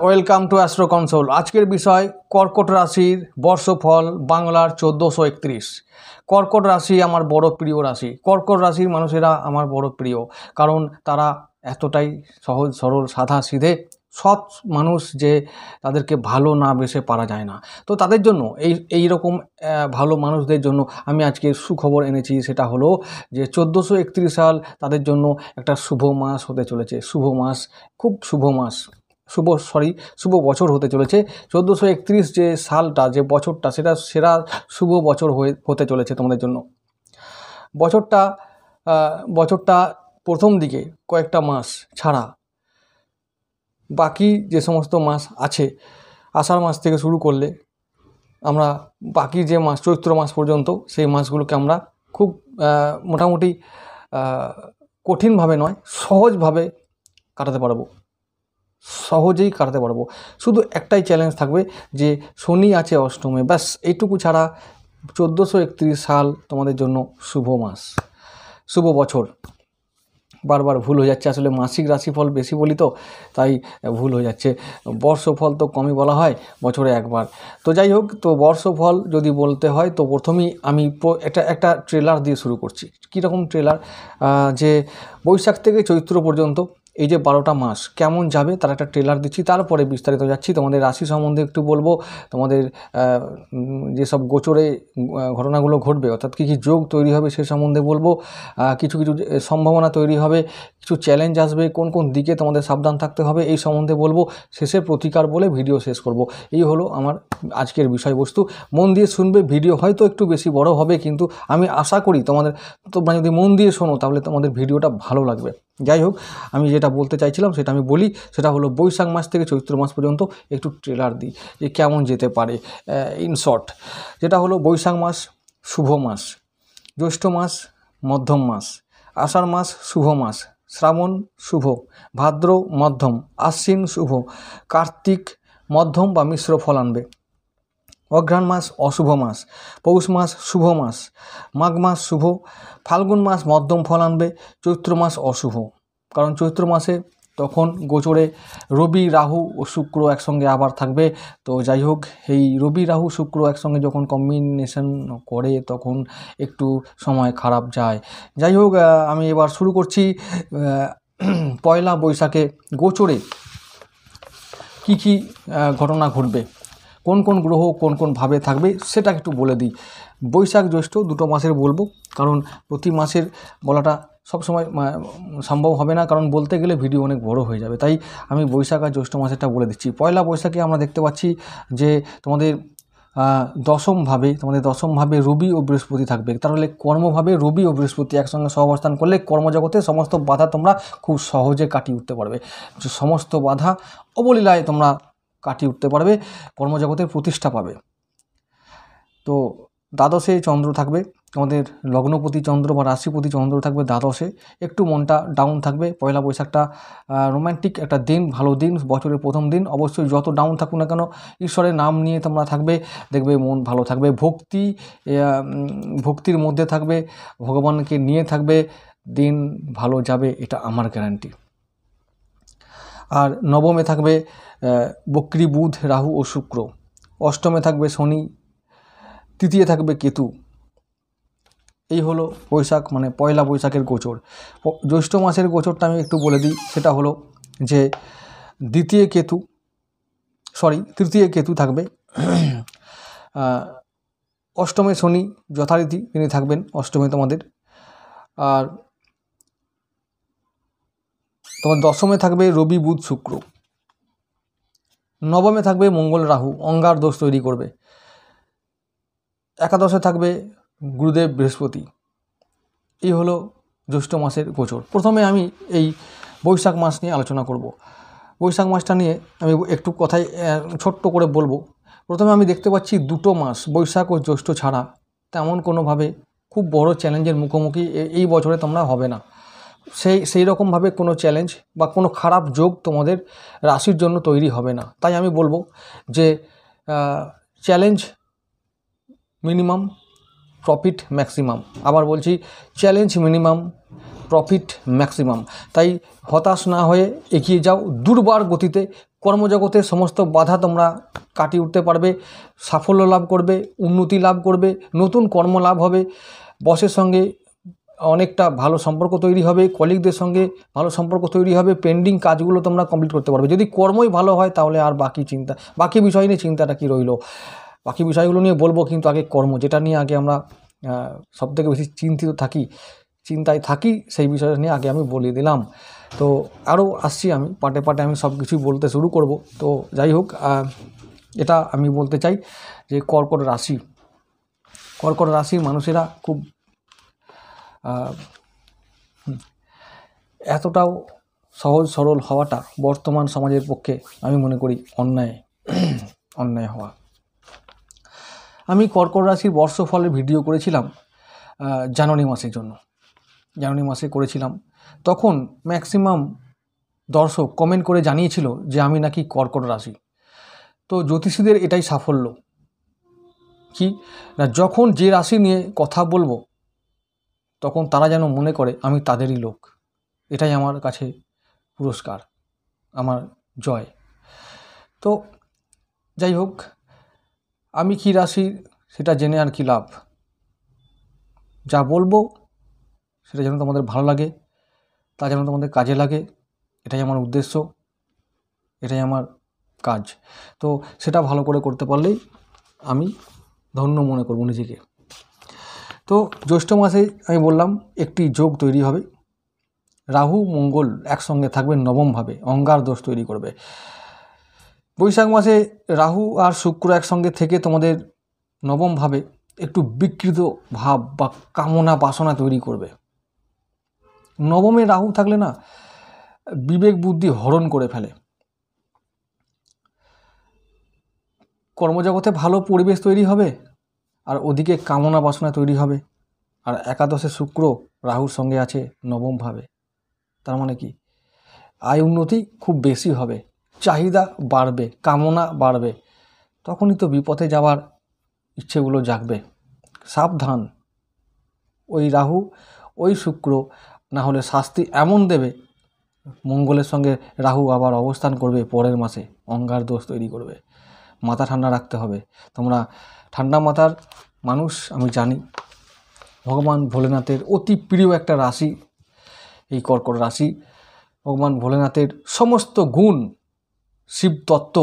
Welcome to astro console. আজকের বিষয় কর্কট রাশির বর্ষফল বাংলার 1431। কর্কট রাশি আমার বড় প্রিয় রাশি। কর্কট রাশির মানুষেরা আমার বড় প্রিয়, কারণ তারা এতটাই সহজ সরল সাদা সিধে সৎ মানুষ যে তাদেরকে ভালো না বেসে পারা যায় না। তো তাদের জন্য এই রকম ভালো মানুষদের জন্য আমি আজকে সুখবর এনেছি। সেটা হলো যে 1431 সাল তাদের জন্য একটা শুভ মাস হতে চলেছে। শুভ মাস, খুব শুভ মাস, শুভ বছর হতে চলেছে। 1431 যে সালটা, যে বছরটা, সেটা সেরা শুভ বছর হতে চলেছে তোমাদের জন্য। বছরটা প্রথম দিকে কয়েকটা মাস ছাড়া বাকি যে সমস্ত মাস আছে, আষাঢ় মাস থেকে শুরু করলে আমরা বাকি যে মাস চৈত্র মাস পর্যন্ত, সেই মাসগুলোকে আমরা খুব মোটামুটি কঠিনভাবে নয়, সহজভাবে কাটাতে পারবো, সহজেই কাটাতে পারবো। শুধু একটাই চ্যালেঞ্জ থাকবে যে শনি আছে অষ্টমে, ব্যাস এইটুকু ছাড়া 1431 সাল তোমাদের জন্য শুভ মাস, শুভ বছর। বারবার ভুল হয়ে যাচ্ছে, আসলে মাসিক রাশিফল বেশি বলি তো তাই ভুল হয়ে যাচ্ছে। বর্ষফল তো কমই বলা হয়, বছরে একবার। তো যাই হোক, তো বর্ষফল যদি বলতে হয় তো প্রথমেই আমি একটা ট্রেলার দিয়ে শুরু করছি। কীরকম ট্রেলার? যে বৈশাখ থেকে চৈত্র পর্যন্ত এই যে 12টা মাস কেমন যাবে তার একটা ট্রেলার দিচ্ছি, তারপরে বিস্তারিত যাচ্ছি। তোমাদের রাশি সম্বন্ধে একটু বলবো, তোমাদের যেসব গোচরে ঘটনাগুলো ঘটবে, অর্থাৎ কী কী যোগ তৈরি হবে সে সম্বন্ধে বলবো। কিছু কিছু সম্ভাবনা তৈরি হবে, কিছু চ্যালেঞ্জ আসবে, কোন কোন দিকে তোমাদের সাবধান থাকতে হবে এই সম্বন্ধে বলবো। শেষে প্রতিকার বলে ভিডিও শেষ করব। এই হলো আমার আজকের বিষয়বস্তু। মন দিয়ে শুনবে। ভিডিও হয়তো একটু বেশি বড় হবে, কিন্তু আমি আশা করি তোমরা যদি মন দিয়ে শোনো তাহলে তোমাদের ভিডিওটা ভালো লাগবে। যাই হোক, আমি যেটা বলতে চাইছিলাম সেটা আমি বলি। সেটা হলো বৈশাখ মাস থেকে চৈত্র মাস পর্যন্ত একটু ট্রেলার দিই যে কেমন যেতে পারে ইন শর্ট। যেটা হলো বৈশাখ মাস শুভ মাস, জ্যৈষ্ঠ মাস মধ্যম মাস, আষাঢ় মাস শুভ মাস, শ্রাবণ শুভ, ভাদ্র মধ্যম, আশ্বিন শুভ, কার্তিক মধ্যম বা মিশ্র ফল আনবে, অঘ্রাণ মাস অশুভ মাস, পৌষ মাস শুভ মাস, মাঘ মাস শুভ, ফাল্গুন মাস মধ্যম ফল আনবে, চৈত্র মাস অশুভ। কারণ চৈত্র মাসে তখন গোচরে রবি রাহু ও শুক্র একসঙ্গে আবার থাকবে। তো যাই হোক, এই রবি রাহু শুক্র একসঙ্গে যখন কম্বিনেশন করে তখন একটু সময় খারাপ যায়। যাই হোক, আমি এবার শুরু করছি। পয়লা বৈশাখে গোচরে কি কি ঘটনা ঘটবে, কোন কোন গ্রহ কোন কোন ভাবে থাকবে সেটা একটু বলে দিই। বৈশাখ জ্যৈষ্ঠ দুটো মাসের বলবো, কারণ প্রতি মাসের বলাটা সবসময় সম্ভব হবে না, কারণ বলতে গেলে ভিডিও অনেক বড় হয়ে যাবে। তাই আমি বৈশাখ আর জ্যৈষ্ঠ মাসেরটা বলে দিচ্ছি। পয়লা বৈশাখে আমরা দেখতে পাচ্ছি যে তোমাদের দশমভাবে রবি ও বৃহস্পতি থাকবে। তাহলে কর্মভাবে রবি ও বৃহস্পতি একসঙ্গে সহাবস্থান করলে কর্মজগতে সমস্ত বাধা তোমরা খুব সহজে কাটিয়ে উঠতে পারবে। সমস্ত বাধা অবলীলায় তোমরা কাটিয়ে উঠতে পারবে, কর্মজগতের প্রতিষ্ঠা পাবে। তো দ্বাদশে চন্দ্র থাকবে, তোমাদের লগ্নপতি চন্দ্র বা রাশিপতি চন্দ্র থাকবে দ্বাদশে। একটু মনটা ডাউন থাকবে। পয়লা বৈশাখটা রোম্যান্টিক একটা দিন, ভালো দিন, বছরের প্রথম দিন। অবশ্যই যত ডাউন থাকুক না কেন ঈশ্বরের নাম নিয়ে তোমরা থাকবে, দেখবে মন ভালো থাকবে। ভক্তির মধ্যে থাকবে, ভগবানকে নিয়ে থাকবে, দিন ভালো যাবে, এটা আমার গ্যারান্টি। আর নবমে থাকবে বক্রী বুধ রাহু ও শুক্র, অষ্টমে থাকবে শনি, তৃতীয় থাকবে কেতু। এই হলো বৈশাখ, মানে পয়লা বৈশাখের গোচর। জ্যৈষ্ঠ মাসের গোচরটা আমি একটু বলে দিই। সেটা হলো যে তৃতীয় কেতু থাকবে, অষ্টমে শনি যথারীতি তিনি থাকবেন অষ্টমে তোমাদের। আর তোমার দশমে থাকবে রবি বুধ শুক্র, নবমে থাকবে মঙ্গল রাহু, অঙ্গার দোষ তৈরি করবে। একাদশে থাকবে গুরুদেব বৃহস্পতি। এই হলো জ্যৈষ্ঠ মাসের গোচর। প্রথমে আমি এই বৈশাখ মাস নিয়ে আলোচনা করব। বৈশাখ মাসটা নিয়ে আমি একটু কথাই ছোট্ট করে বলবো। প্রথমে আমি দেখতে পাচ্ছি দুটো মাস বৈশাখ ও জ্যৈষ্ঠ ছাড়া তেমন কোনোভাবে খুব বড় চ্যালেঞ্জের মুখোমুখি এই বছরে তোমরা হবে না। সেই রকমভাবে কোনো চ্যালেঞ্জ বা কোনো খারাপ যোগ তোমাদের রাশির জন্য তৈরি হবে না। তাই আমি বলবো যে চ্যালেঞ্জ মিনিমাম, প্রফিট ম্যাক্সিমাম। আবার বলছি, চ্যালেঞ্জ মিনিমাম, প্রফিট ম্যাক্সিমাম। তাই হতাশ না হয়ে এগিয়ে যাও দুর্বার গতিতে। কর্মজগতের সমস্ত বাধা তোমরা কাটিয়ে উঠতে পারবে, সাফল্য লাভ করবে, উন্নতি লাভ করবে, নতুন কর্ম লাভ হবে, বসের সঙ্গে অনেকটা ভালো সম্পর্ক তৈরি হবে, কলিগদের সঙ্গে ভালো সম্পর্ক তৈরি হবে, পেন্ডিং কাজগুলো তোমরা কমপ্লিট করতে পারবে। যদি কর্মই ভালো হয় তাহলে আর বাকি বিষয় নিয়ে চিন্তাটা কি রইল। বাকি বিষয়গুলো নিয়ে বলবো, কিন্তু আগে কর্ম, যেটা নিয়ে আগে আমরা সবথেকে বেশি চিন্তায় থাকি, সেই বিষয়টা নিয়ে আগে আমি বলে দিলাম। তো আরও আসছি, আমি পার্টে পার্টে আমি সব কিছুই বলতে শুরু করব। তো যাই হোক, এটা আমি বলতে চাই যে কর্কট রাশির মানুষেরা খুব এতটাও সহজ সরল হওয়াটা বর্তমান সমাজের পক্ষে আমি মনে করি অন্যায় হওয়া। আমি কর্কট রাশির বর্ষফলের ভিডিও করেছিলাম জানুয়ারি মাসের জন্য, জানুয়ারি মাসে করেছিলাম। তখন ম্যাক্সিমাম দর্শক কমেন্ট করে জানিয়েছিল যে আমি নাকি কর্কট রাশি। তো জ্যোতিষীদের এটাই সাফল্য কি না, যখন যে রাশি নিয়ে কথা বলবো তখন তারা যেন মনে করে আমি তাদেরই লোক। এটাই আমার কাছে পুরস্কার, আমার জয়। তো যাই হোক, আমি কী রাশি সেটা জেনে আর কি লাভ। যা বলবো সেটা যেন তোমাদের ভালো লাগে, তা যেন তোমাদের কাজে লাগে, এটাই আমার উদ্দেশ্য, এটাই আমার কাজ। তো সেটা ভালো করে করতে পারলেই আমি ধন্য মনে করব নিজেকে। তো জ্যৈষ্ঠ মাসে আমি বললাম একটি যোগ তৈরি হবে, রাহু মঙ্গল একসঙ্গে থাকবে নবমভাবে, অঙ্গার দোষ তৈরি করবে। বৈশাখ মাসে রাহু আর শুক্র একসঙ্গে থেকে তোমাদের নবমভাবে একটু বিকৃত ভাব বা কামনা বাসনা তৈরি করবে। নবমে রাহু থাকলে না, বিবেক বুদ্ধি হরণ করে ফেলে। কর্মজগতে ভালো পরিবেশ তৈরি হবে, আর ওদিকে কামনা বাসনা তৈরি হবে। আর একাদশে শুক্র রাহুর সঙ্গে আছে নবমভাবে, তার মানে কি আয় উন্নতি খুব বেশি হবে, চাহিদা বাড়বে, কামনা বাড়বে। তখনই তো বিপথে যাওয়ার ইচ্ছেগুলো জাগবে। সাবধান, ওই রাহু ওই শুক্র না হলে শাস্তি এমন দেবে। মঙ্গলের সঙ্গে রাহু আবার অবস্থান করবে পরের মাসে, অঙ্গার দোষ তৈরি করবে। মাথা ঠান্ডা রাখতে হবে। তোমরা ঠান্ডা মাথার মানুষ আমি জানি। ভগবান ভোলেনাথের অতি প্রিয় একটা রাশি এই কর্কট রাশি। ভগবান ভোলেনাথের সমস্ত গুণ, শিবতত্ত্ব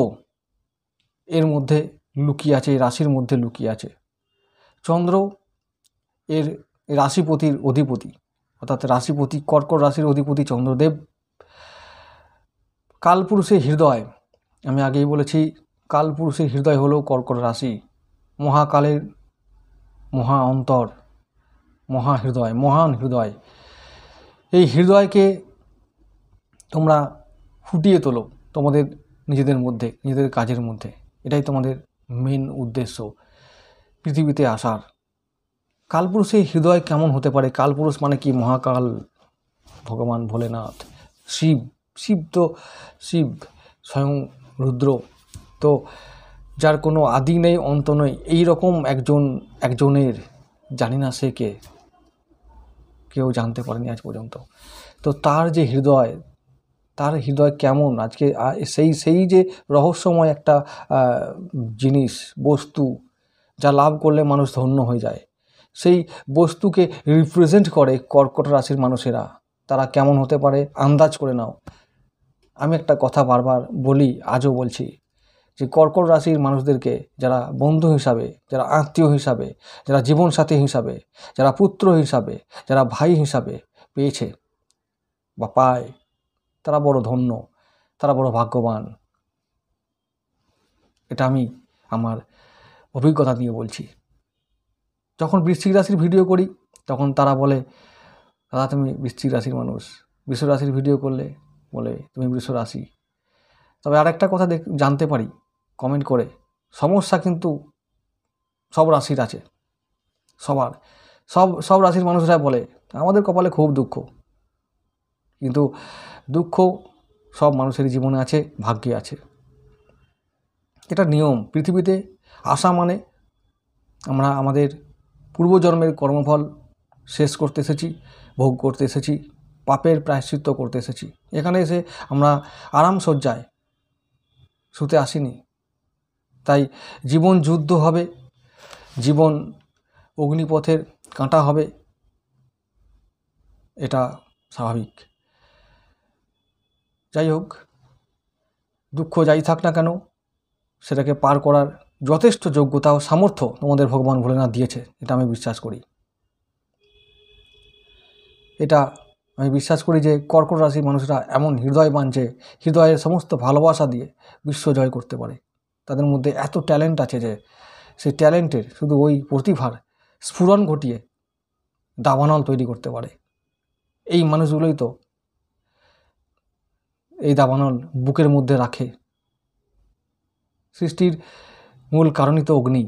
এর মধ্যে লুকিয়ে আছে, এই রাশির মধ্যে লুকিয়ে আছে। চন্দ্র এর রাশিপতির অধিপতি, অর্থাৎ রাশিপতি কর্কট রাশির অধিপতি চন্দ্রদেব। কালপুরুষের হৃদয়, আমি আগেই বলেছি, কালপুরুষের হৃদয় হলো কর্কট রাশি। মহাকালের মহা অন্তর, মহাহৃদয়, মহান হৃদয়। এই হৃদয়কে তোমরা ফুটিয়ে তোলো তোমাদের নিজেদের মধ্যে, নিজেদের কাজের মধ্যে। এটাই তোমাদের মেন উদ্দেশ্য পৃথিবীতে আসার। কালপুরুষের হৃদয় কেমন হতে পারে? কালপুরুষ মানে কি? মহাকাল, ভগবান ভোলেনাথ, শিব। শিব স্বয়ং রুদ্র। তো যার কোনো আদি নেই, অন্ত নেই, এই রকম একজনের জানি না সে কে, কেউ জানতে পারেনি আজ পর্যন্ত। তো তার যে হৃদয়, তার হৃদয় কেমন আজকে, সেই যে রহস্যময় একটা জিনিস, বস্তু, যা লাভ করলে মানুষ ধন্য হয়ে যায়, সেই বস্তুকে রিপ্রেজেন্ট করে কর্কট রাশির মানুষেরা। তারা কেমন হতে পারে আন্দাজ করে নাও। আমি একটা কথা বারবার বলি, আজও বলছি, যে কর্কট রাশির মানুষদেরকে যারা বন্ধু হিসাবে, যারা আত্মীয় হিসাবে, যারা জীবনসাথী হিসাবে, যারা পুত্র হিসাবে, যারা ভাই হিসাবে পেয়েছে বা পায়, তারা বড় ধন্য, তারা বড় ভাগ্যবান। এটা আমি আমার অভিজ্ঞতা দিয়ে বলছি। যখন বৃশ্চিক রাশির ভিডিও করি তখন তারা বলে, দাদা তুমি বৃশ্চিক রাশির মানুষ। বৃষ রাশির ভিডিও করলে বলে তুমি বৃষ রাশি। তবে আরেকটা কথা জানতে পারি কমেন্ট করে, সমস্যা কিন্তু সব রাশির আছে, সবার। সব রাশির মানুষরা বলে আমাদের কপালে খুব দুঃখ, কিন্তু দুঃখ সব মানুষের জীবনে আছে, ভাগ্যে আছে। এটা নিয়ম। পৃথিবীতে আসা মানে আমরা আমাদের পূর্বজন্মের কর্মফল শেষ করতে এসেছি, ভোগ করতে এসেছি, পাপের প্রায়শ্চিত্ত করতে এসেছি। এখানে এসে আমরা আরাম সজ্জায় শুতে আসিনি। তাই জীবন যুদ্ধ হবে, জীবন অগ্নিপথের কাঁটা হবে, এটা স্বাভাবিক। যাই হোক, দুঃখ যাই থাক না কেন, সেটাকে পার করার যথেষ্ট যোগ্যতা ও সামর্থ্য তোমাদের ভগবান ভোলেনাথ দিয়েছে, এটা আমি বিশ্বাস করি। এটা আমি বিশ্বাস করি যে কর্কট রাশির মানুষরা এমন হৃদয়বান যে হৃদয়ের সমস্ত ভালোবাসা দিয়ে বিশ্ব জয় করতে পারে। তাদের মধ্যে এত ট্যালেন্ট আছে যে সেই ট্যালেন্টের শুধু ওই প্রতিভার স্ফুরণ ঘটিয়ে দাবানল তৈরি করতে পারে। এই মানুষগুলোই তো এই দাবানল বুকের মধ্যে রাখে। সৃষ্টির মূল কারণই তো অগ্নি,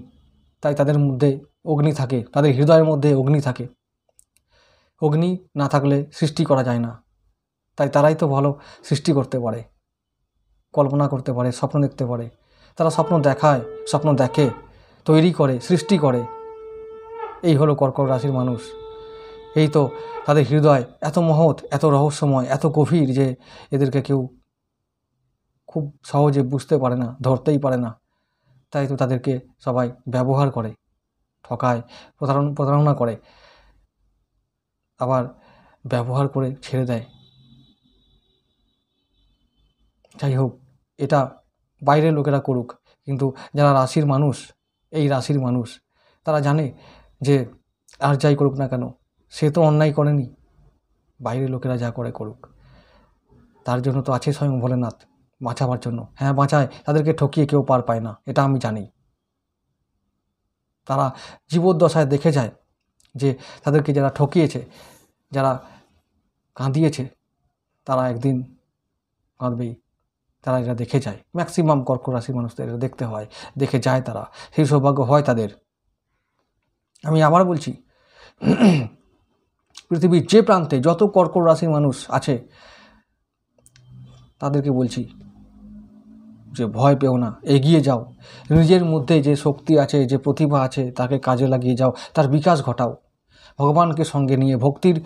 তাই তাদের মধ্যে অগ্নি থাকে, তাদের হৃদয়ের মধ্যে অগ্নি থাকে। অগ্নি না থাকলে সৃষ্টি করা যায় না, তাই তারাই তো ভালো সৃষ্টি করতে পারে, কল্পনা করতে পারে, স্বপ্ন দেখতে পারে। তারা স্বপ্ন দেখায়, স্বপ্ন দেখে, তৈরি করে, সৃষ্টি করে। এই হলো কর্কট রাশির মানুষ। এই তো তাদের হৃদয় এত মহৎ, এত রহস্যময়, এত গভীর যে এদেরকে কেউ খুব সহজে বুঝতে পারে না, ধরতেই পারে না। তাই তো তাদেরকে সবাই ব্যবহার করে, ঠকায়, প্রতারণা করে, আবার ব্যবহার করে ছেড়ে দেয়। যাই হোক, এটা বাইরের লোকেরা করুক, কিন্তু যারা রাশির মানুষ, এই রাশির মানুষ, তারা জানে যে আর যাই করুক না কেন, সে তো অন্যায় করেনি, বাইরের লোকেরা যা করে করুক। তার জন্য তো আছে স্বয়ং ভোলেনাথ, বাঁচাবার জন্য। হ্যাঁ, বাঁচায়, তাদেরকে ঠকিয়ে কেউ পার পায় না, এটা আমি জানি। তারা জীবদ্দশায় দেখে যায় যে তাদেরকে যারা ঠকিয়েছে, যারা কাঁদিয়েছে, তারা একদিন কাঁদবেই। তারা এটা দেখে যায়। ম্যাক্সিমাম কর্কট রাশির মানুষদের এটা দেখতে হয়, দেখে যায় তারা, সেই সৌভাগ্য হয় তাদের। আমি আবার বলছি, পৃথিবীর যে প্রান্তে যত কর্কট রাশির মানুষ আছে তাদেরকে বলছি যে ভয় পেও না, এগিয়ে যাও। নিজের মধ্যে যে শক্তি আছে, যে প্রতিভা আছে, তাকে কাজে লাগিয়ে যাও, তার বিকাশ ঘটাও। ভগবানকে সঙ্গে নিয়ে, ভক্তির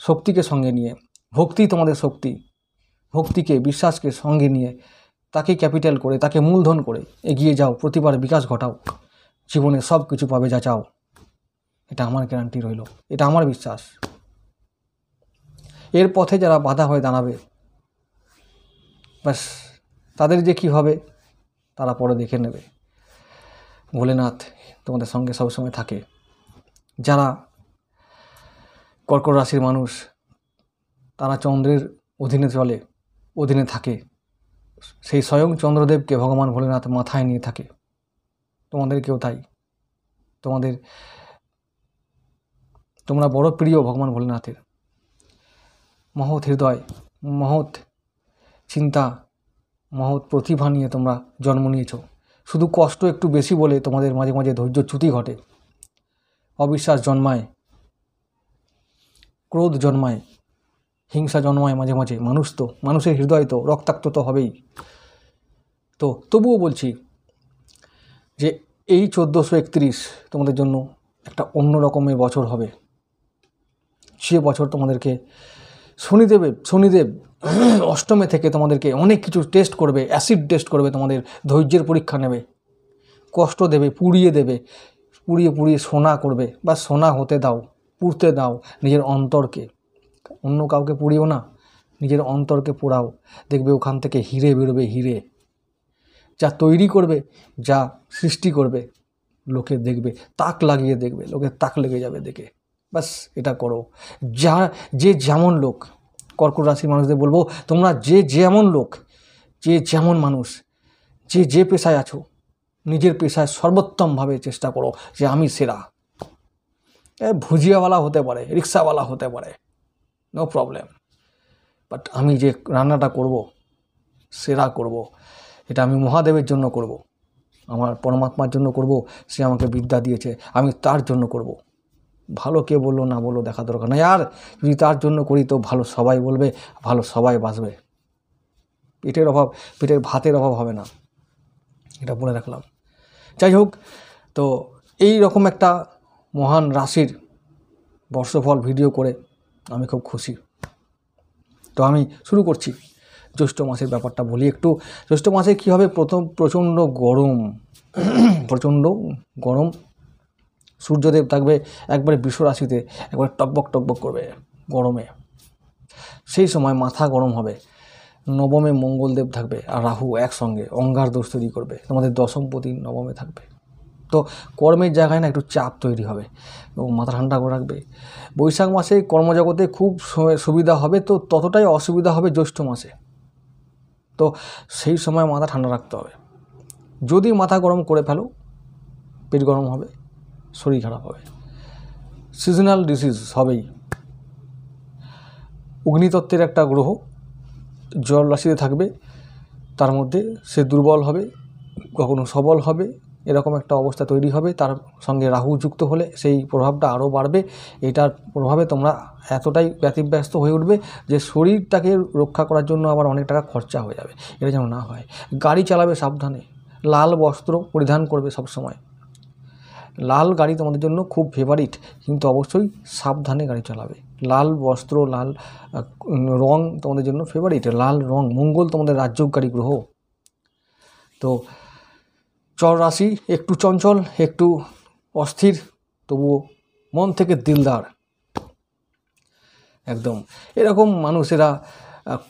শক্তিকে সঙ্গে নিয়ে, ভক্তি তোমাদের শক্তি, ভক্তিকে, বিশ্বাসকে সঙ্গে নিয়ে, তাকে ক্যাপিটাল করে, তাকে মূলধন করে এগিয়ে যাও, প্রতিবার বিকাশ ঘটাও। জীবনে সব কিছু পাবে যা চাও, এটা আমার গ্যারান্টি রইল, এটা আমার বিশ্বাস। এর পথে যারা বাধা হয়ে দাঁড়াবে, ব্যাস তাদের যে কী হবে তারা পরে দেখে নেবে। ভোলেনাথ তোমাদের সঙ্গে সবসময় থাকে। যারা কর্কট রাশির মানুষ, তারা চন্দ্রের অধীনে চলে, অধীনে থাকে, সেই স্বয়ং চন্দ্রদেবকে ভগবান ভোলেনাথ মাথায় নিয়ে থাকে। তোমাদেরকেও তাই। তোমরা বড় প্রিয় ভগবান ভোলেনাথের। মহৎ হৃদয়, মহৎ চিন্তা, মহৎ প্রতিভা নিয়ে তোমরা জন্ম নিয়েছ। শুধু কষ্ট একটু বেশি বলে তোমাদের মাঝে মাঝে ধৈর্যচ্যুতি ঘটে, অবিশ্বাস জন্মায়, ক্রোধ জন্মায়, হিংসা জন্মায় মাঝে মাঝে। মানুষ তো, মানুষের হৃদয় তো রক্তাক্ত তো হবেই। তো তবুও বলছি যে এই 1431 তোমাদের জন্য একটা অন্য রকমের বছর হবে। সে বছর তোমাদেরকে শনিদেব অষ্টমে থেকে তোমাদেরকে অনেক কিছু টেস্ট করবে, অ্যাসিড টেস্ট করবে, তোমাদের ধৈর্যের পরীক্ষা নেবে, কষ্ট দেবে, পুড়িয়ে দেবে, পুড়িয়ে সোনা করবে। বা সোনা হতে দাও, পুড়তে দাও নিজের অন্তরকে। অন্য কাউকে পুড়িও না, নিজের অন্তরকে পোড়াও। দেখবে ওখান থেকে হিরে বেরোবে, হিরে। যা তৈরি করবে, যা সৃষ্টি করবে, লোকে দেখবে, তাক লাগিয়ে দেখবে, লোকে তাক লেগে যাবে দেখে। বাস এটা করো। যে যেমন লোক, কর্কট রাশির মানুষদের বলবো, তোমরা যে যেমন লোক, যে যেমন মানুষ, যে পেশায় আছো, নিজের পেশায় সর্বোত্তমভাবে চেষ্টা করো যে আমি সেরা। ভুজিয়াওয়ালা হতে পারে, রিক্সাওয়ালা হতে পারে, নো প্রবলেম, বাট আমি যে রান্নাটা করব, সেরা করব, এটা আমি মহাদেবের জন্য করব, আমার পরমাত্মার জন্য করব। সে আমাকে বিদ্যা দিয়েছে, আমি তার জন্য করব। ভালো কে বললো না বললো দেখা দরকার নাই। আর যদি তার জন্য করি তো ভালো সবাই বলবে, ভালো সবাই বাসবে, পেটের ভাতের অভাব হবে না, এটা বলে রাখলাম। যাই হোক, তো এই রকম একটা মহান রাশির বর্ষফল ভিডিও করে আমি খুব খুশি। তো আমি শুরু করছি। জ্যৈষ্ঠ মাসের ব্যাপারটা বলি একটু। জ্যৈষ্ঠ মাসে কী হবে, প্রচণ্ড গরম, প্রচণ্ড গরম। সূর্যদেব থাকবে একবারে বৃষ রাশিতে, একবারে টকবক টকবক করবে গরমে। সেই সময় মাথা গরম হবে। নবমে মঙ্গলদেব থাকবে আর রাহু একসঙ্গে অঙ্গার দোষ তৈরি করবে, তোমাদের দশমপতি নবমে থাকবে। তো কর্মের জায়গায় না একটু চাপ তৈরি হবে, এবং মাথা ঠান্ডা করে রাখবে। বৈশাখ মাসে কর্মজগতে খুব সুবিধা হবে, তো ততটাই অসুবিধা হবে জ্যৈষ্ঠ মাসে। তো সেই সময় মাথা ঠান্ডা রাখতে হবে। যদি মাথা গরম করে ফেলো, পেট গরম হবে, শরীর খারাপ হবে, সিজনাল ডিজিজ হবেই। অগ্নিতত্ত্বের একটা গ্রহ জল রাশিতে থাকবে, তার মধ্যে সে দুর্বল হবে, কখনো সবল হবে, এরকম একটা অবস্থা তৈরি হবে। তার সঙ্গে রাহু যুক্ত হলে সেই প্রভাবটা আরও বাড়বে। এটার প্রভাবে তোমরা এতটাই ব্যতিব্যস্ত হয়ে উঠবে যে শরীরটাকে রক্ষা করার জন্য আবার অনেক টাকা খরচা হয়ে যাবে। এটা যেন না হয়। গাড়ি চালাবে সাবধানে, লাল বস্ত্র পরিধান করবে সবসময়। লাল গাড়ি তোমাদের জন্য খুব ফেভারিট, কিন্তু অবশ্যই সাবধানে গাড়ি চালাবে। লাল বস্ত্র, লাল রং তোমাদের জন্য ফেভারিট, লাল রং। মঙ্গল তোমাদের রাজ্যকারী গ্রহ। তো চর রাশি একটু চঞ্চল, একটু অস্থির, তবুও মন থেকে দিলদার একদম। এরকম মানুষেরা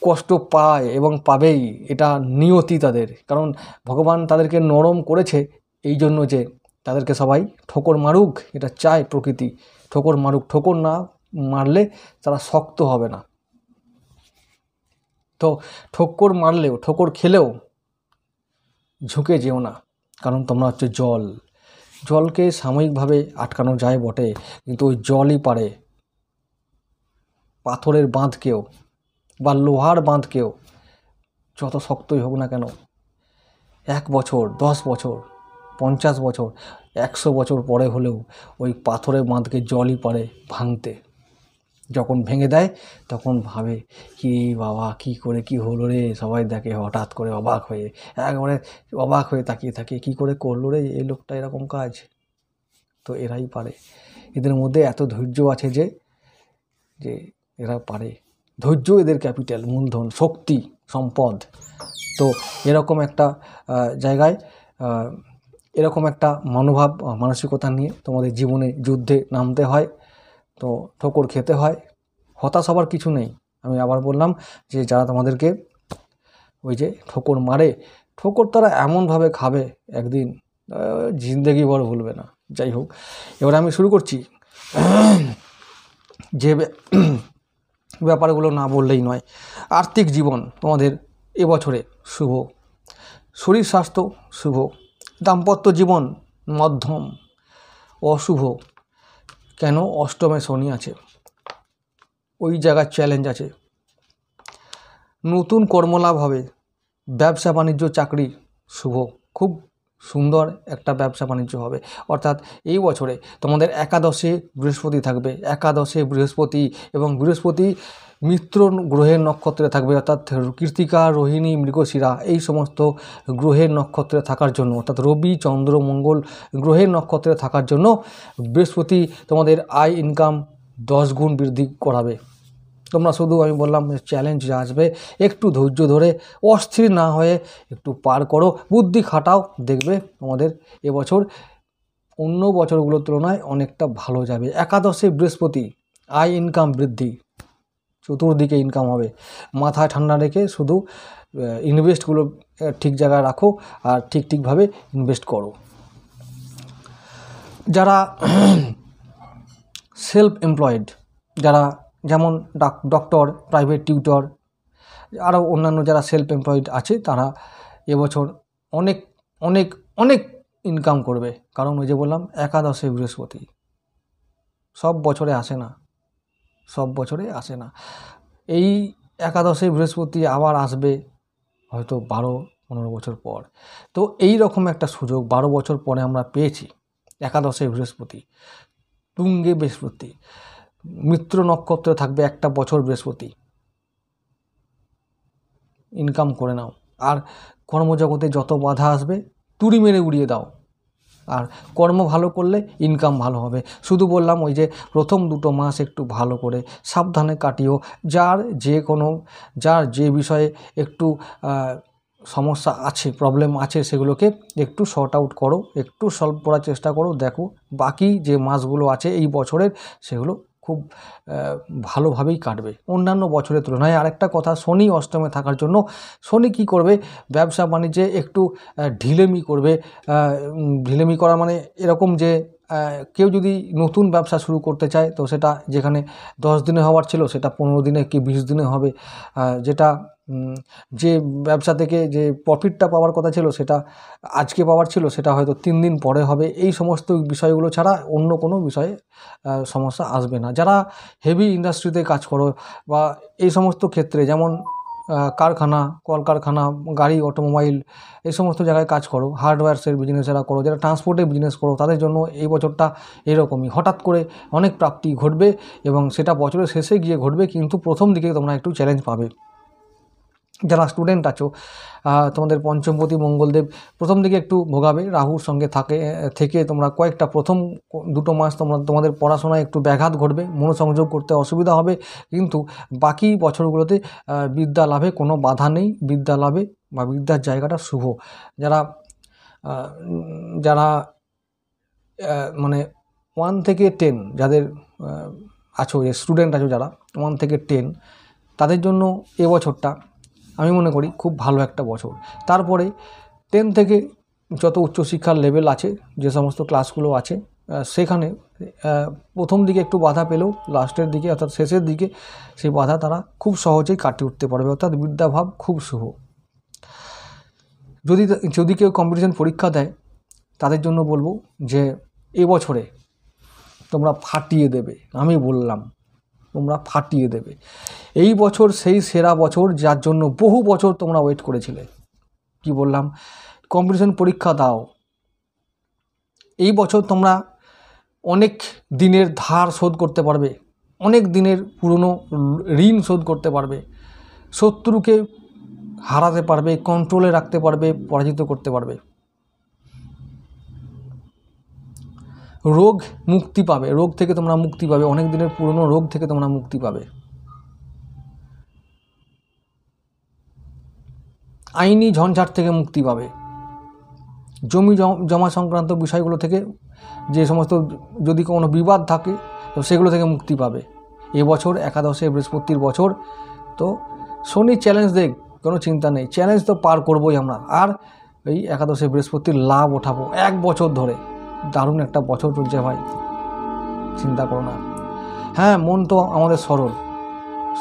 কষ্ট পায় এবং পাবেই, এটা নিয়তি তাদের। কারণ ভগবান তাদেরকে নরম করেছে এই জন্য যে তাদেরকে সবাই ঠোকর মারুক, এটা চায় প্রকৃতি। ঠোকর মারুক, ঠোকর না মারলে তারা শক্ত হবে না। তো ঠোকর মারলেও, ঠোকর খেলেও ঝুঁকে যেও না, কারণ তোমরা হচ্ছে জল। জলকে সাময়িকভাবে আটকানো যায় বটে, কিন্তু ওই জলই পারে পাথরের বাঁধকেও বা লোহার বাঁধকেও, যত শক্তই হোক না কেন, 1 বছর, 10 বছর, 50 বছর, 100 বছর পরে হলেও ওই পাথরের বাঁধকে জলই পারে ভাঙতে। যখন ভেঙে দেয় তখন ভাবে কি বাবা কী করে কি হলো রে, সবাই দেখে হঠাৎ করে অবাক হয়ে, একবারে অবাক হয়ে তাকিয়ে থাকে, কি করে করলো রে এই লোকটা এরকম কাজ। তো এরাই পারে, এদের মধ্যে এত ধৈর্য আছে যে যে এরা পারে। ধৈর্য এদের ক্যাপিটাল, মূলধন, শক্তি, সম্পদ। তো এরকম একটা জায়গায় এরকম একটা মনোভাব, মানসিকতা নিয়ে তোমাদের জীবনে যুদ্ধে নামতে হয়। তো ঠোকর খেতে হয়, হতাশ হবার কিছু নেই। আমি আবার বললাম যে যারা তোমাদেরকে ওই যে ঠোকর মারে, ঠোকর তারা এমনভাবে খাবে একদিন, জিন্দেগি ভর ভুলবে না। যাই হোক, এবার আমি শুরু করছি। যে ব্যাপারগুলো না বললেই নয়। আর্থিক জীবন তোমাদের এবছরে শুভ, শরীর স্বাস্থ্য শুভ, দাম্পত্য জীবন মধ্যম, অশুভ। কেন? অষ্টমে শনি আছে, ওই জায়গায় চ্যালেঞ্জ আছে। নতুন কর্মলাভ হবে, ব্যবসা বাণিজ্য চাকরি শুভ, খুব সুন্দর একটা ব্যবসা বাণিজ্য হবে। অর্থাৎ এই বছরে তোমাদের একাদশে বৃহস্পতি থাকবে, একাদশে বৃহস্পতি, এবং বৃহস্পতি মিত্র গ্রহের নক্ষত্রে থাকবে, অর্থাৎ কৃত্তিকা, রোহিণী, মৃগশিরা এই সমস্ত গ্রহের নক্ষত্রে থাকার জন্য, অর্থাৎ রবি, চন্দ্র, মঙ্গল গ্রহের নক্ষত্রে থাকার জন্য বৃহস্পতি তোমাদের আয় ইনকাম 10 গুণ বৃদ্ধি করাবে। তোমরা শুধু, আমি বললাম চ্যালেঞ্জ আসবে, একটু ধৈর্য ধরে অস্থির না হয়ে একটু পার করো, বুদ্ধি খাটাও, দেখবে তোমাদের এবছর অন্য বছরগুলোর তুলনায় অনেকটা ভালো যাবে। একাদশে বৃহস্পতি, আয় ইনকাম বৃদ্ধি, চতুর্দিকে ইনকাম হবে। মাথায় ঠান্ডা রেখে শুধু ইনভেস্টগুলো ঠিক জায়গায় রাখো আর ঠিকভাবে ইনভেস্ট করো। যারা সেলফ এমপ্লয়েড, যারা যেমন ডক্টর, প্রাইভেট টিউটর, আরও অন্যান্য যারা সেলফ এমপ্লয়েড আছে, তারা এবছর অনেক অনেক অনেক ইনকাম করবে। কারণ ওই যে বললাম একাদশে বৃহস্পতি, সব বছরে আসে না, সব বছরে আসে না। এই একাদশে বৃহস্পতি আবার আসবে হয়তো 15 বছর পর। তো এই রকম একটা সুযোগ 12 বছর পরে আমরা পেয়েছি। একাদশে বৃহস্পতি, তুঙ্গে বৃহস্পতি, মিত্র নক্ষত্রে থাকবে একটা বছর বৃহস্পতি। ইনকাম করে নাও, আর কর্মজগতে যত বাধা আসবে তুড়ি মেরে উড়িয়ে দাও, আর কর্ম ভালো করলে ইনকাম ভালো হবে। শুধু বললাম ওই যে প্রথম 2 মাস একটু ভালো করে সাবধানে কাটিও। যার যে বিষয়ে একটু সমস্যা আছে, প্রবলেম আছে, সেগুলোকে একটু শর্ট আউট করো, একটু সলভ করার চেষ্টা করো। দেখো বাকি যে মাসগুলো আছে এই বছরের, সেগুলো খুব ভালোভাবেই কাটবে অন্যান্য বছরের তুলনায়। আরেকটা কথা, শনি অষ্টমে থাকার জন্য শনি কি করবে, ব্যবসা বাণিজ্যে একটু ঢিলেমি করবে। ঢিলেমি করা মানে এরকম যে কেউ যদি নতুন ব্যবসা শুরু করতে চায়, তো সেটা যেখানে 10 দিনে হওয়ার ছিল সেটা 15 দিনে কি 20 দিনে হবে। যেটা যে ব্যবসা থেকে যে প্রফিটটা পাওয়ার কথা ছিল, সেটা আজকে পাওয়ার ছিল, সেটা হয়তো 3 দিন পরে হবে। এই সমস্ত বিষয়গুলো ছাড়া অন্য কোনো বিষয়ে সমস্যা আসবে না। যারা হেভি ইন্ডাস্ট্রিতে কাজ করো বা এই সমস্ত ক্ষেত্রে, যেমন কারখানা, কলকারখানা, গাড়ি, অটোমোবাইল, এই সমস্ত জায়গায় কাজ করো, হার্ডওয়্যারসের বিজনেস যারা করো, যারা ট্রান্সপোর্টের বিজনেস করো, তাদের জন্য এই বছরটা এরকমই হঠাৎ করে অনেক প্রাপ্তি ঘটবে, এবং সেটা বছরের শেষে গিয়ে ঘটবে, কিন্তু প্রথম দিকে তোমরা একটু চ্যালেঞ্জ পাবে। যারা স্টুডেন্ট আছো, তোমাদের পঞ্চমপতি মঙ্গলদেব প্রথম দিকে একটু ভোগাবে, রাহুর সঙ্গে থেকে তোমরা কয়েকটা প্রথম 2 মাস তোমাদের পড়াশোনায় একটু ব্যাঘাত ঘটবে, মনোসংযোগ করতে অসুবিধা হবে, কিন্তু বাকি বছরগুলোতে বিদ্যা লাভে কোনো বাধা নেই। বিদ্যা লাভে বা বিদ্যার জায়গাটা শুভ। যারা মানে 1 থেকে 10 যাদের আছো, স্টুডেন্ট আছো যারা 1 থেকে 10, তাদের জন্য এবছরটা আমি মনে করি খুব ভালো একটা বছর। তারপরে 10 থেকে যত উচ্চশিক্ষার লেভেল আছে, যে সমস্ত ক্লাসগুলো আছে, সেখানে প্রথম দিকে একটু বাধা পেলেও লাস্টের দিকে অর্থাৎ শেষের দিকে সেই বাধা তারা খুব সহজেই কাটিয়ে উঠতে পারবে, অর্থাৎ বিদ্যাভাব খুব শুভ। যদি কেউ কম্পিটিশন পরীক্ষা দেয়, তাদের জন্য বলবো যে এবছরে তোমরা ফাটিয়ে দেবে। আমি বললাম তোমরা ফাটিয়ে দেবে। এই বছর সেই সেরা বছর, যার জন্য বহু বছর তোমরা ওয়েট করেছিলে। কি বললাম? কম্পিটিশন পরীক্ষা দাও। এই বছর তোমরা অনেক দিনের ধার শোধ করতে পারবে, অনেক দিনের পুরনো ঋণ শোধ করতে পারবে, শত্রুকে হারাতে পারবে, কন্ট্রোলে রাখতে পারবে, পরাজিত করতে পারবে। রোগ মুক্তি পাবে, রোগ থেকে তোমরা মুক্তি পাবে, অনেক দিনের পুরনো রোগ থেকে তোমরা মুক্তি পাবে। আইনি ঝঞ্ঝাট থেকে মুক্তি পাবে, জমি জমা সংক্রান্ত বিষয়গুলো থেকে, যে সমস্ত যদি কোনো বিবাদ থাকে তো সেগুলো থেকে মুক্তি পাবে। এবছর একাদশে বৃহস্পতির বছর, তো শনি চ্যালেঞ্জ দেখ, কোনো চিন্তা নেই, চ্যালেঞ্জ তো পার করবোই আমরা। আর এই একাদশে বৃহস্পতির লাভ ওঠাবো 1 বছর ধরে। দারুণ একটা বছর চলছে ভাই, চিন্তা করো না। হ্যাঁ, মন তো আমাদের সরল,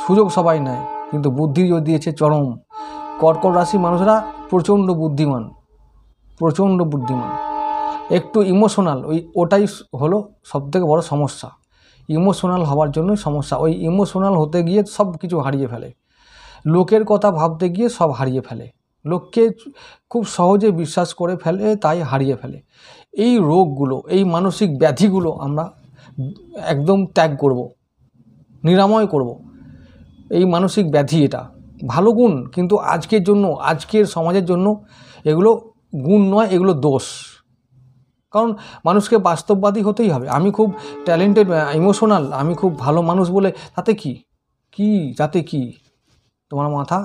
সুযোগ সবাই নেয়, কিন্তু বুদ্ধি দিয়েছে চরম। কর্কট রাশি মানুষরা প্রচণ্ড বুদ্ধিমান, প্রচণ্ড বুদ্ধিমান, একটু ইমোশনাল, ওটাই হলো সবথেকে বড় সমস্যা। ইমোশনাল হওয়ার জন্যই সমস্যা। ওই ইমোশনাল হতে গিয়ে সব কিছু হারিয়ে ফেলে, লোকের কথা ভাবতে গিয়ে সব হারিয়ে ফেলে, লোককে খুব সহজে বিশ্বাস করে ফেলে, তাই হারিয়ে ফেলে। এই রোগগুলো, এই মানসিক ব্যাধিগুলো আমরা একদম ত্যাগ করব, নিরাময় করব। এই মানসিক ব্যাধি এটা ভালো গুণ, কিন্তু আজকের জন্য, আজকের সমাজের জন্য এগুলো গুণ নয়, এগুলো দোষ। কারণ মানুষকে বাস্তববাদী হতেই হবে। আমি খুব ট্যালেন্টেড, ইমোশনাল, আমি খুব ভালো মানুষ বলে তাতে তাতে কি? তোমার মাথা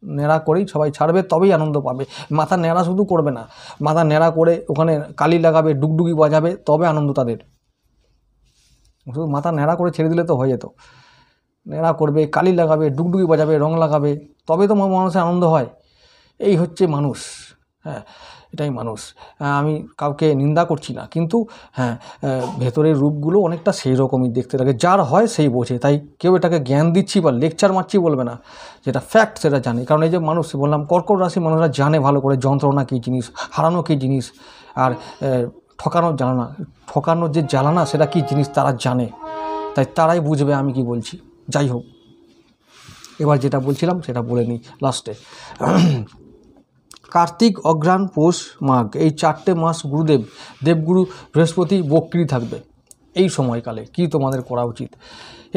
ন্যাড়া করেই সবাই ছাড়বে, তবেই আনন্দ পাবে। মাথা ন্যাড়া শুধু করবে না, মাথা ন্যাড়া করে ওখানে কালি লাগাবে, ডুগডুগি বাজাবে, তবে আনন্দ তাদের। শুধু মাথা ন্যাড়া করে ছেড়ে দিলে তো হয়ে যেত। ন্যাড়া করবে, কালি লাগাবে, ডুগডুগি বাজাবে, রং লাগাবে, তবে তো মানুষের আনন্দ হয়। এই হচ্ছে মানুষ। হ্যাঁ, এটাই মানুষ। আমি কাউকে নিন্দা করছি না, কিন্তু হ্যাঁ, ভেতরের রূপগুলো অনেকটা সেই রকমই দেখতে থাকে। যার হয় সেই বোঝে, তাই কেউ এটাকে জ্ঞান দিচ্ছি বা লেকচার মারছি বলবে না, যেটা ফ্যাক্ট সেটা জানি। কারণ এই যে মানুষ বললাম, কর্কট রাশি মানুষরা জানে ভালো করে যন্ত্রণা কী জিনিস, হারানো কী জিনিস, আর ঠকানোর জ্বালানা, ঠকানোর যে জ্বালানা সেটা কী জিনিস তারা জানে, তাই তারাই বুঝবে আমি কি বলছি। যাই হোক, এবার যেটা বলছিলাম সেটা বলে নিই লাস্টে। কার্তিক, অঘ্রাণ, পৌষ, মাঘ এই 4টে মাস গুরুদেব দেবগুরু বৃহস্পতি বক্রী থাকবে। এই সময়কালে কি তোমাদের করা উচিত?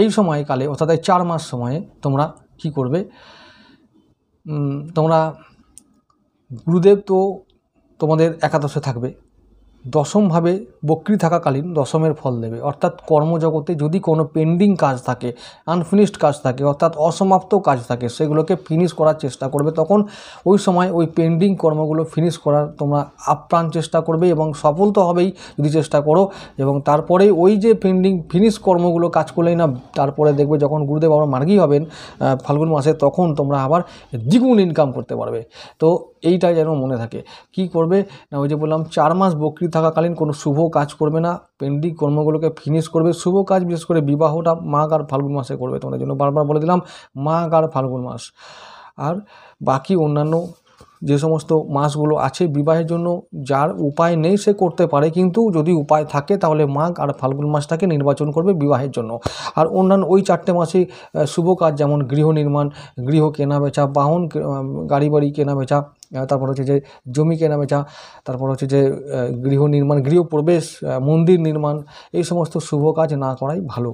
এই সময়কালে অর্থাৎ এই 4 মাস সময়ে তোমরা কি করবে? তোমরা গুরুদেব তো তোমাদের একাদশে থাকবে, দশমভাবে বক্রী থাকাকালীন দশমের ফল দেবে। অর্থাৎ কর্মজগতে যদি কোনো পেন্ডিং কাজ থাকে, আনফিনিশড কাজ থাকে, অর্থাৎ অসমাপ্ত কাজ থাকে, সেগুলোকে ফিনিশ করার চেষ্টা করবে। তখন ওই সময় ওই পেন্ডিং কর্মগুলো ফিনিশ করার তোমরা আপ্রাণ চেষ্টা করবে এবং সফল তো হবেই যদি চেষ্টা করো। এবং তারপরে ওই যে পেন্ডিং ফিনিশ কর্মগুলো কাজ করলেই না, তারপরে দেখবে যখন গুরুদেব আবার মার্গী হবেন ফাল্গুন মাসে, তখন তোমরা আবার দ্বিগুণ ইনকাম করতে পারবে। তো এইটা যেন মনে থাকে। কি করবে না, ওই যে বললাম 4 মাস বক্রী থাকাকালীন কোনো শুভ কাজ করবে না, পেন্ডিং কর্মগুলোকে ফিনিশ করবে। শুভ কাজ বিশেষ করে বিবাহটা মাঘ আর ফাল্গুন মাসে করবে। তোমাদের জন্য বারবার বলে দিলাম মাঘ আর ফাল্গুন মাস। আর বাকি অন্যান্য যে সমস্ত মাসগুলো আছে বিবাহের জন্য যার উপায় নেই সে করতে পারে, কিন্তু যদি উপায় থাকে তাহলে মাঘ আর ফাল্গুন মাসটাকে নির্বাচন করবে বিবাহের জন্য। আর অন্যান্য ওই 4টে মাসে শুভ কাজ যেমন গৃহ নির্মাণ, গৃহ কেনা বেচা, বাহন গাড়ি বাড়ি কেনা বেচা, তারপর হচ্ছে যে জমি কেনা বেচা, তারপর হচ্ছে যে গৃহ নির্মাণ, গৃহপ্রবেশ, মন্দির নির্মাণ, এই সমস্ত শুভ কাজ না করাই ভালো।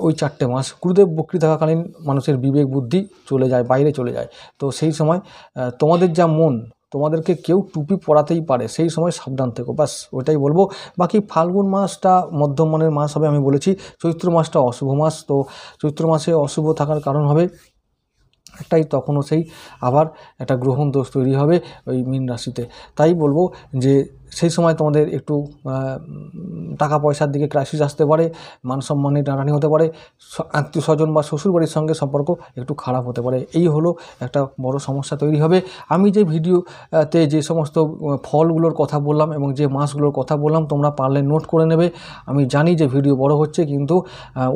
ওই 4টে মাস গুরুদেব বক্রী থাকাকালীন মানুষের বিবেক বুদ্ধি চলে যায়, বাইরে চলে যায়। তো সেই সময় তোমাদের যা মন, তোমাদেরকে কেউ টুপি পরাতেই পারে, সেই সময় সাবধান থেকো, ব্যাস ওইটাই বলবো। বাকি ফাল্গুন মাসটা মধ্যম মানের মাস হবে আমি বলেছি। চৈত্র মাসটা অশুভ মাস। তো চৈত্র মাসে অশুভ থাকার কারণ হবে একটাই, তখনও সেই আবার একটা গ্রহণ দোষ তৈরি হবে ওই মীন রাশিতে। তাই বলবো যে সেই সময় তোমাদের একটু টাকা পয়সার দিকে ক্রাইসিস আসতে পারে, মান সম্মানে টানাটানি হতে পারে, আত্মীয় স্বজন বা শ্বশুরবাড়ির সঙ্গে সম্পর্ক একটু খারাপ হতে পারে। এই হলো একটা বড় সমস্যা তৈরি হবে। আমি যে ভিডিওতে যে সমস্ত ফলগুলোর কথা বললাম এবং যে মাসগুলোর কথা বললাম তোমরা পারলে নোট করে নেবে। আমি জানি যে ভিডিও বড় হচ্ছে, কিন্তু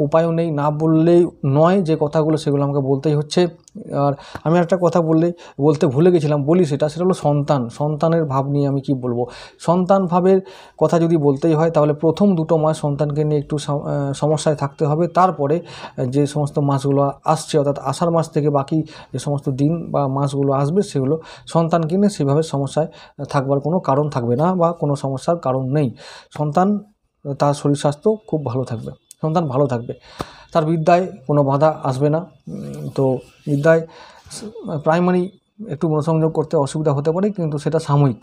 উপায়ও নেই, না বললেই নয়, যে কথাগুলো সেগুলো আমাকে বলতেই হচ্ছে। আর আমি একটা কথা বলতে ভুলে গেছিলাম, বলি সেটা হলো সন্তানের ভাব নিয়ে আমি কি বলবো। সন্তান ভাবের কথা যদি বলতেই হয় তাহলে প্রথম 2 মাস সন্তানকে নিয়ে একটু সমস্যায় থাকতে হবে। তারপরে যে সমস্ত মাসগুলো আসছে, অর্থাৎ আষাঢ় মাস থেকে বাকি যে সমস্ত দিন বা মাসগুলো আসবে, সেগুলো সন্তানকে নিয়ে সেভাবে সমস্যায় থাকবার কোনো কারণ থাকবে না বা কোনো সমস্যার কারণ নেই। সন্তান তার শরীর স্বাস্থ্য খুব ভালো থাকবে, সন্তান ভালো থাকবে, তার বিদ্যায় কোনো বাধা আসবে না। তো বিদ্যায় প্রাইমারি একটু মনোসংযোগ করতে অসুবিধা হতে পারে, কিন্তু সেটা সাময়িক।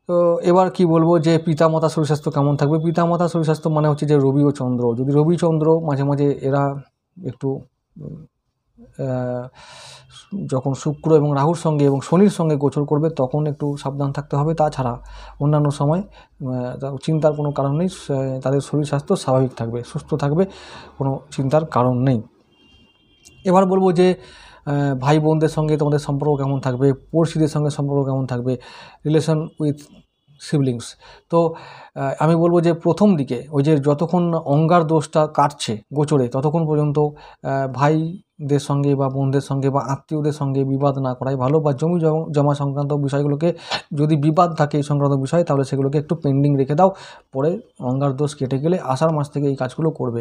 তো এবার কি বলবো যে পিতামাতা শরীর স্বাস্থ্য কেমন থাকবে। পিতামাতা শরীর স্বাস্থ্য মানে হচ্ছে যে রবি ও চন্দ্র, যদি রবি চন্দ্র মাঝে মাঝে এরা একটু যখন শুক্র এবং রাহুর সঙ্গে এবং শনির সঙ্গে গোচর করবে তখন একটু সাবধান থাকতে হবে। তাছাড়া অন্যান্য সময় চিন্তার কোনো কারণ নেই, তাদের শরীর স্বাস্থ্য স্বাভাবিক থাকবে, সুস্থ থাকবে, কোনো চিন্তার কারণ নেই। এবার বলবো যে ভাই বোনদের সঙ্গে তোমাদের সম্পর্ক কেমন থাকবে, পড়শিদের সঙ্গে সম্পর্ক কেমন থাকবে, রিলেশন উইথ সিবলিংস। তো আমি বলবো যে প্রথম দিকে ওই যে যতক্ষণ অঙ্গার দোষটা কাটছে গোচরে ততক্ষণ পর্যন্ত ভাইদের সঙ্গে বা বোনদের সঙ্গে বা আত্মীয়দের সঙ্গে বিবাদ না করাই ভালো। বা জমি জমা সংক্রান্ত বিষয়গুলোকে যদি বিবাদ থাকে এই সংক্রান্ত বিষয়, তাহলে সেগুলোকে একটু পেন্ডিং রেখে দাও, পরে অঙ্গার দোষ কেটে গেলে আষাঢ় মাস থেকে এই কাজগুলো করবে।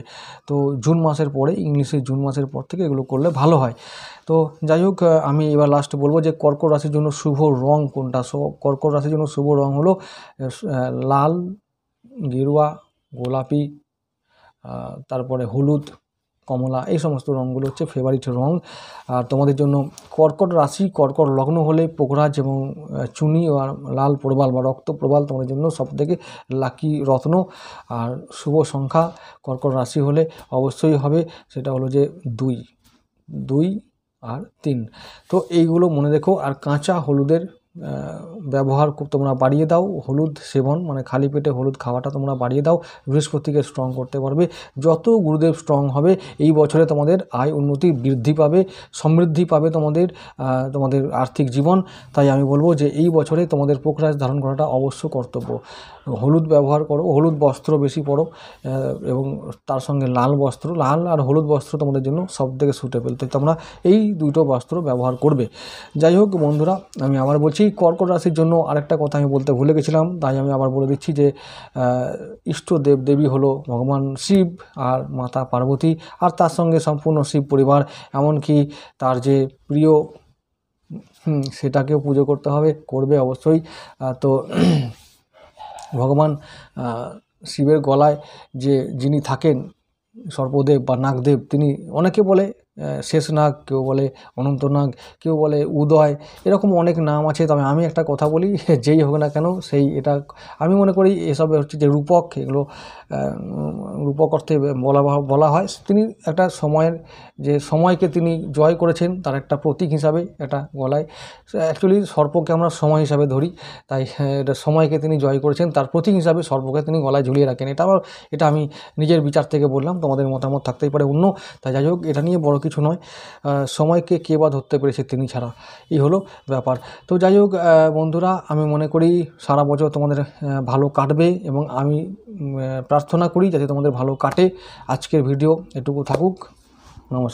তো জুন মাসের পরে, ইংলিশের জুন মাসের পর থেকে এগুলো করলে ভালো হয়। তো যাই হোক, আমি এবার লাস্টে বলবো যে কর্কট রাশির জন্য শুভ রং কোনটা। কর্কট রাশির জন্য শুভ রং হলো লাল, গেরুয়া, গোলাপি, তারপরে হলুদ, কমলা, এই সমস্ত রঙগুলো হচ্ছে ফেভারিট রং। আর তোমাদের জন্য কর্কট রাশি, কর্কট লগ্ন হলে পোখরাজ এবং চুনি আর লাল প্রবাল বা রক্ত প্রবাল তোমাদের জন্য সবথেকে লাকি রত্ন। আর শুভ সংখ্যা কর্কট রাশি হলে অবশ্যই হবে, সেটা হলো যে 2 আর 3। তো এইগুলো মনে রেখো। আর কাঁচা হলুদের ব্যবহার তোমরা বাড়িয়ে দাও, হলুদ সেবন মানে খালি পেটে হলুদ খাওয়াটা তোমরা বাড়িয়ে দাও, বৃহস্পতিকে স্ট্রং করতে পারবে। যত গুরুদেব স্ট্রং হবে এই বছরে তোমাদের আয় উন্নতি বৃদ্ধি পাবে, সমৃদ্ধি পাবে তোমাদের আর্থিক জীবন। তাই আমি বলবো যে এই বছরে তোমাদের পোখরাজ ধারণ করাটা অবশ্য কর্তব্য। হলুদ ব্যবহার করো, হলুদ বস্ত্র বেশি পরো এবং তার সঙ্গে লাল বস্ত্র, লাল আর হলুদ বস্ত্র তোমাদের জন্য সবথেকে সুটেবল। তো তোমরা এই 2টো বস্ত্র ব্যবহার করবে। যাই হোক বন্ধুরা, আমি আবার বলছি কর্কট রাশির জন্য আরেকটা কথা আমি বলতে ভুলে গেছিলাম, তাই আমি আবার বলে দিচ্ছি যে ইষ্ট দেবী হলো ভগবান শিব আর মাতা পার্বতী, আর তার সঙ্গে সম্পূর্ণ শিব পরিবার, এমনকি তার যে প্রিয় সেটাকেও পুজো করতে হবে, করবে অবশ্যই। তো ভগবান শিবের গলায় যিনি থাকেন সর্পদেব বা নাগদেব, তিনি অনেকে বলে শেষনাগ, কেউ বলে অনন্তনাগ, কেউ বলে উদয়, এরকম অনেক নাম আছে। তবে আমি একটা কথা বলি, যেই হোক না কেন এটা আমি মনে করি এসব হচ্ছে যে রূপক, এগুলো রূপক অর্থে বলা হয়। তিনি একটা সময়কে তিনি জয় করেছেন, তার একটা প্রতীক হিসাবে এটা গলায়। অ্যাকচুয়ালি সর্পকে আমরা সময় হিসাবে ধরি, তাই এটা সময়কে তিনি জয় করেছেন, তার প্রতীক হিসাবে সর্পকে তিনি গলায় ঝুলিয়ে রাখেন। এটা আমি নিজের বিচার থেকে বললাম, তোমাদের মতামত থাকতেই পারে অন্য। তাই যাই হোক, এটা নিয়ে বড় কিছু নয়, সময়কে কে বা ধরতে পেরেছে তিনি ছাড়া, এই হলো ব্যাপার। তো যাই হোক বন্ধুরা, আমি মনে করি সারা বছর তোমাদের ভালো কাটবে, এবং আমি প্রার্থনা করি যাতে তোমাদের ভালো কাটে। আজকের ভিডিও এটুকু থাকুক। নমস্কার।